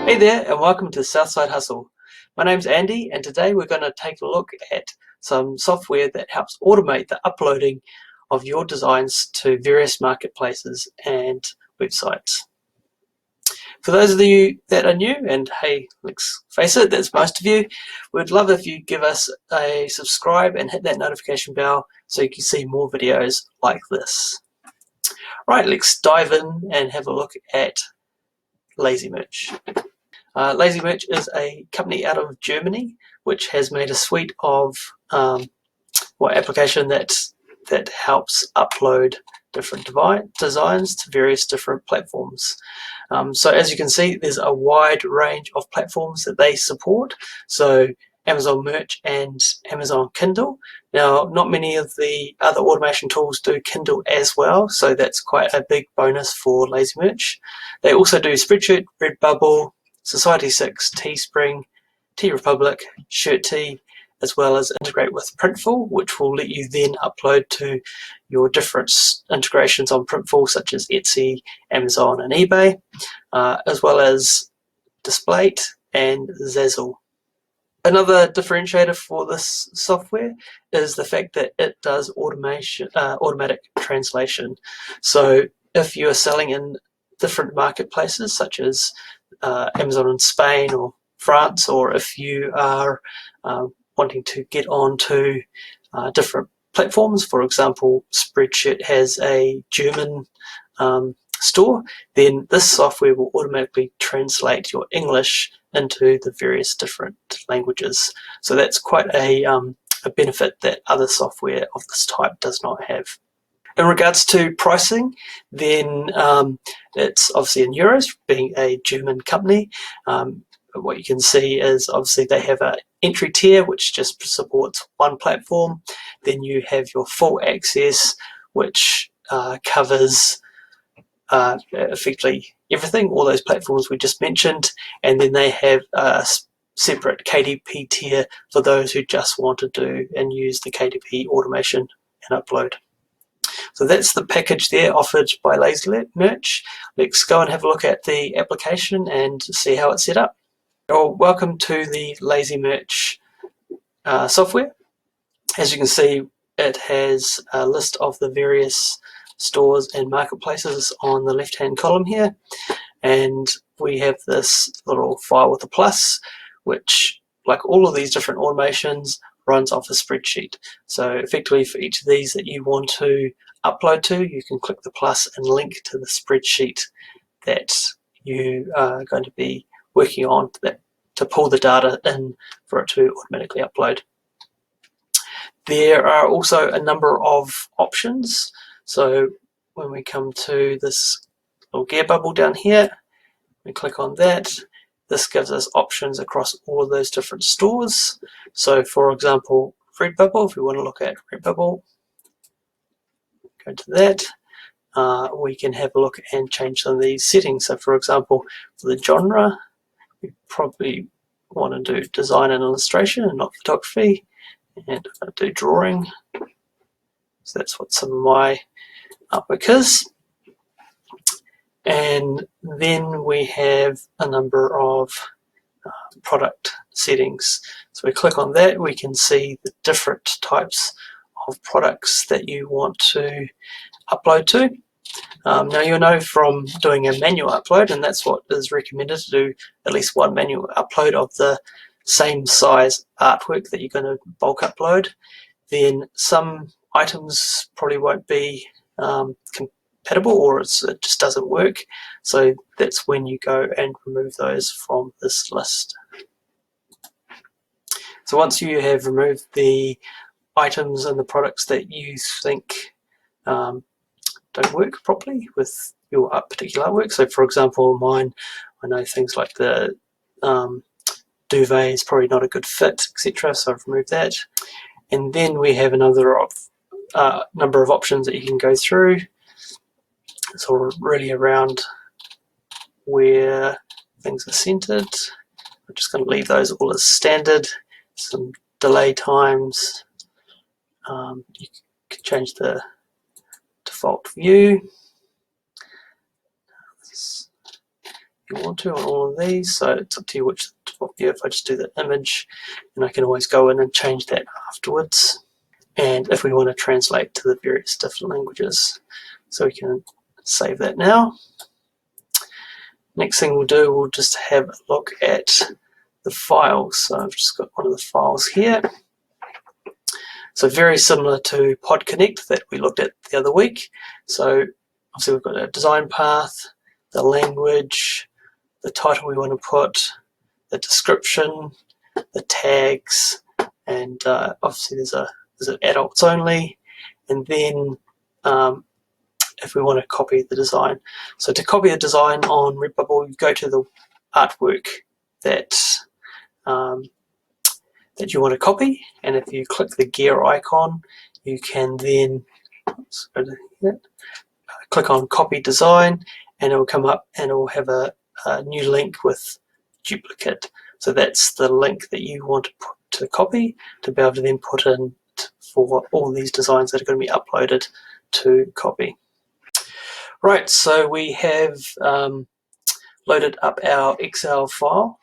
Hey there, and welcome to Southside Hustle. My name's Andy, and today we're going to take a look at some software that helps automate the uploading of your designs to various marketplaces and websites. For those of you that are new, and hey, let's face it, that's most of you, we'd love if you give us a subscribe and hit that notification bell so you can see more videos like this. Right, let's dive in and have a look at LazyMerch. LazyMerch is a company out of Germany which has made a suite of application that helps upload different designs to various different platforms. So as you can see, there's a wide range of platforms that they support. So Amazon Merch and Amazon Kindle. Now, not many of the other automation tools do Kindle as well, so that's quite a big bonus for LazyMerch. They also do Spreadshirt, Redbubble, Society6, Teespring, TeePublic, ShirtTee, as well as integrate with Printful, which will let you then upload to your different integrations on Printful, such as Etsy, Amazon, and eBay, as well as Displate and Zazzle. Another differentiator for this software is the fact that it does automatic translation. So if you are selling in different marketplaces, such as Amazon in Spain or France, or if you are wanting to get onto different platforms, for example, Spreadshirt has a German store, then this software will automatically translate your English into the various different languages. So that's quite a benefit that other software of this type does not have. In regards to pricing, then it's obviously in euros, being a German company. What you can see is obviously they have an entry tier which just supports one platform. Then you have your full access, which covers effectively everything, all those platforms we just mentioned, and then they have a separate KDP tier for those who just want to do and use the KDP automation and upload. So that's the package there offered by LazyMerch. Let's go and have a look at the application and see how it's set up. Well, welcome to the LazyMerch software. As you can see, it has a list of the various stores and marketplaces on the left-hand column here, and we have this little file with a plus, which, like all of these different automations, runs off a spreadsheet. So effectively, for each of these that you want to upload to, you can click the plus and link to the spreadsheet that you are going to be working on to pull the data in for it to automatically upload. There are also a number of options. So when we come to this little gear bubble down here, we click on that. This gives us options across all of those different stores. So for example, Redbubble, if we want to look at Redbubble, go to that. We can have a look and change some of these settings. So for example, for the genre, we probably want to do design and illustration and not photography, and I do drawing. So that's what some of my artwork is. And then we have a number of product settings. So we click on that, we can see the different types of products that you want to upload to. Now you'll know from doing a manual upload, and that's what is recommended, to do at least one manual upload of the same size artwork that you're going to bulk upload, then some items probably won't be compatible, or it just doesn't work. So that's when you go and remove those from this list. So once you have removed the items and the products that you think don't work properly with your particular artwork, so for example mine, I know things like the duvet is probably not a good fit, etc. So I've removed that. And then we have another number of options that you can go through. It's all really around where things are centered. I'm just going to leave those all as standard. Some delay times. You can change the default view. you want to on all of these, so it's up to you which view. If I just do the image, and I can always go in and change that afterwards. And if we want to translate to the various different languages, so we can save that now. Next thing we'll do, we'll just have a look at the files. So I've just got one of the files here. So very similar to PODCONNECT that we looked at the other week. So obviously we've got a design path, the language, the title we want to put, the description, the tags, and obviously there's an adults only, and then if we want to copy the design. So to copy the design on Redbubble, you go to the artwork that that you want to copy, and if you click the gear icon, you can then click on copy design, and it will come up and it will have a new link with duplicate. So that's the link that you want to copy to be able to then put in for all these designs that are going to be uploaded to copy. Right, so we have loaded up our Excel file,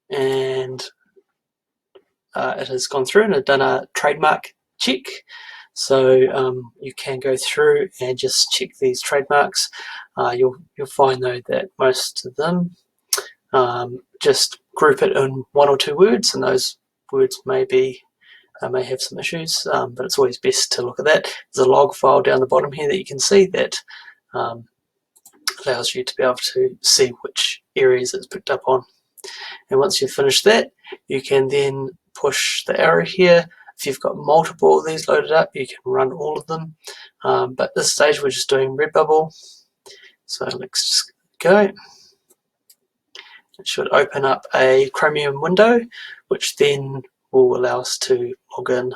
and it has gone through and it's done a trademark check. So you can go through and just check these trademarks. You'll find though that most of them just group it in one or two words, and those words may have some issues, but it's always best to look at that. There's a log file down the bottom here that you can see that allows you to be able to see which areas it's picked up on. And once you've finished that, you can then push the arrow here. If you've got multiple of these loaded up, you can run all of them. But at this stage, we're just doing Redbubble. So let's just go. It should open up a Chromium window, which then will allow us to log in.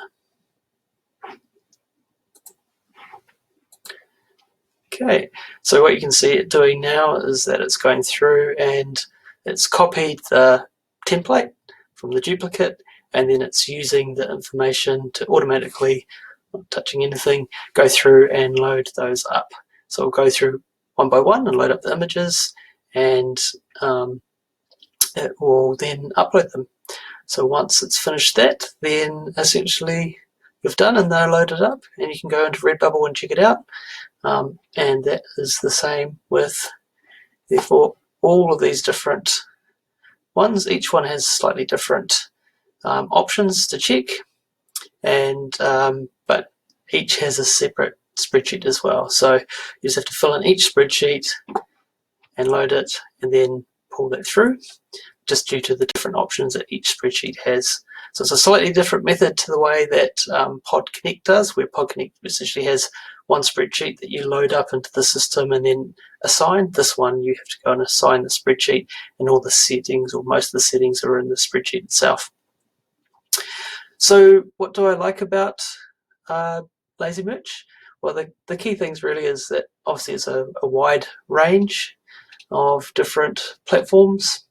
Okay, so what you can see it doing now is that it's going through and it's copied the template from the duplicate, and then it's using the information to automatically, not touching anything, go through and load those up. So we'll go through one by one and load up the images, and it will then upload them. So once it's finished that, then essentially you've done and they're loaded up, and you can go into Redbubble and check it out. And that is the same with, therefore, all of these different ones. Each one has slightly different options to check, and but each has a separate spreadsheet as well. So you just have to fill in each spreadsheet and load it, and then pull that through, just due to the different options that each spreadsheet has. So it's a slightly different method to the way that PODCONNECT does, where PODCONNECT essentially has one spreadsheet that you load up into the system and then assign. This one, you have to go and assign the spreadsheet, and all the settings, or most of the settings, are in the spreadsheet itself. So what do I like about Lazy Merch? Well, the key things really is that obviously it's a wide range of different platforms.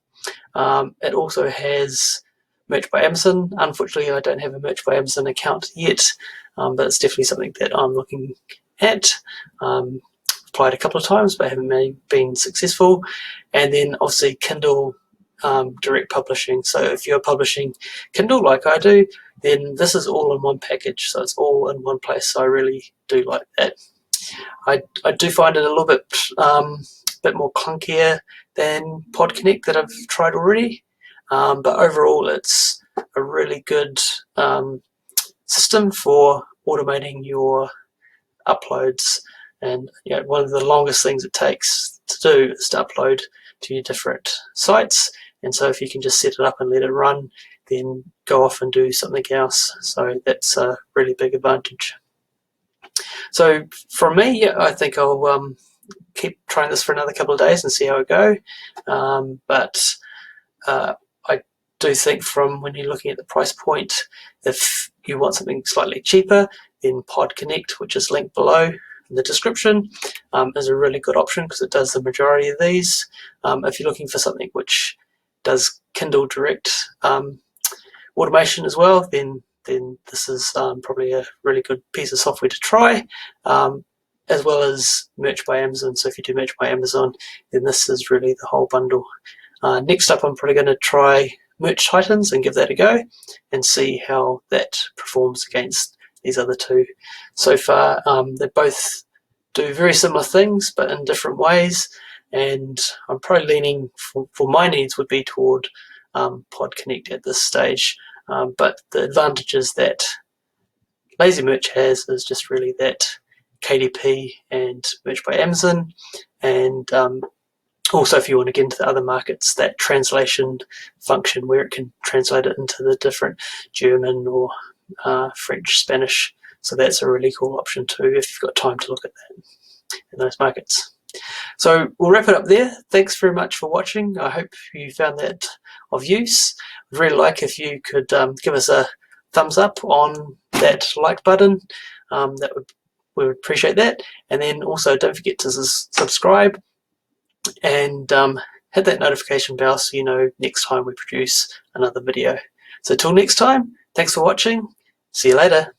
It also has Merch by Amazon. Unfortunately, I don't have a Merch by Amazon account yet, but it's definitely something that I'm looking at. Applied a couple of times, but haven't been successful. And then obviously Kindle direct publishing. So if you're publishing Kindle like I do, then this is all in one package. So it's all in one place. So I really do like that. I do find it a little bit more clunkier than PODCONNECT that I've tried already. But overall, it's a really good system for automating your uploads. And one of the longest things it takes to do is to upload to your different sites. And so if you can just set it up and let it run, then go off and do something else. So that's a really big advantage. So from me, I think I'll keep trying this for another couple of days and see how it goes. But I do think, from when you're looking at the price point, if you want something slightly cheaper, then PODCONNECT, which is linked below in the description, is a really good option because it does the majority of these. If you're looking for something which does Kindle Direct automation as well, then this is probably a really good piece of software to try. as well as merch by Amazon. So if you do merch by Amazon, then this is really the whole bundle. Next up, I'm probably going to try Merch Titans and give that a go and see how that performs against these other two. So far, they both do very similar things, but in different ways. And I'm probably leaning, for my needs, would be toward PODCONNECT at this stage. But the advantages that Lazy Merch has is just really that KDP and Merch by Amazon, and also if you want to get into the other markets, that translation function where it can translate it into the different German or French, Spanish. So that's a really cool option too if you've got time to look at that in those markets. So we'll wrap it up there. Thanks very much for watching. I hope you found that of use. I'd really like if you could give us a thumbs up on that like button. We would appreciate that. And then also don't forget to subscribe and hit that notification bell so you know next time we produce another video. So till next time, thanks for watching. See you later.